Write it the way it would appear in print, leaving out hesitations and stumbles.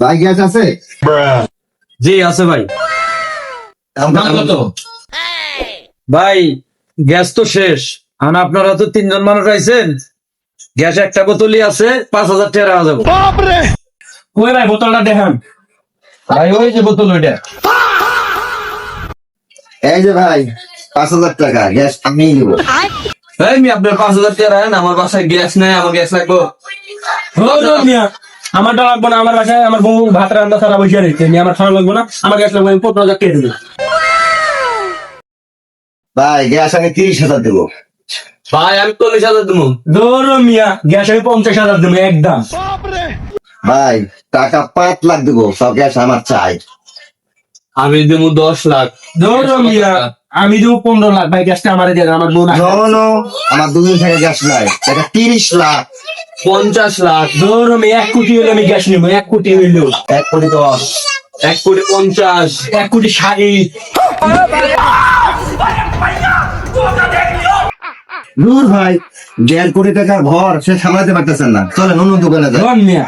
ভাই গ্যাস আছে? জি আছে ভাই। দাম কত? ভাই গ্যাস তো শেষ, আর আপনারা তো 3 জন মানুষ আইছেন, গ্যাস একটা বোতলই আছে, 5,000 টাকা রাখা যাবো। ওই ভাই বোতলটা দেখান। ভাই ওই যে বোতল ওইটা। এই যে ভাই 5,000 টাকা গ্যাস আমি দেবো। এই মি আপনার 5,000 টাকা রাখেন, আমার বাসায় গ্যাস নাই, আমার গ্যাস লাগবো। আমারটা লাগবো না, আমার বাসায় আমার বউ ভাত রান্না সারা বসে রয়েছে, আমার খাওয়া লাগবো না, আমার গ্যাস লাগবে, আমি 15,000 টাকা দেবো। ভাই গ্যাস আমি 30,000 দেবো। ভাই আমি 40,000 দেবো। ধরো মিয়া, গ্যাস আমি 50,000 দেবো একদম। ভাই টাকা 5 লাখ দেবো, সব গ্যাস আমার চাই। আমি দেবো 10 লাখ। ধরো মিয়া, আমি দেবো 15 লাখ, ভাই গ্যাসটা আমার দিয়ে দাও, আমার বোন আছে। শোনো, আমার 2 দিন থেকে গ্যাস নাই, এটা 30 লাখ। 50 লাখ। ধরো মিয়া, 1 কোটি হইলে আমি গ্যাস নেবো, 1 কোটি হইলেও। 1 কোটি 10। 1 কোটি 50। 1 কোটি 60। নূর ভাই 1.5 কোটি টাকা ঘর সে সামলাতে পারতেছেন না, চলেন অন্য দোকানে যাই। ধর মিয়া।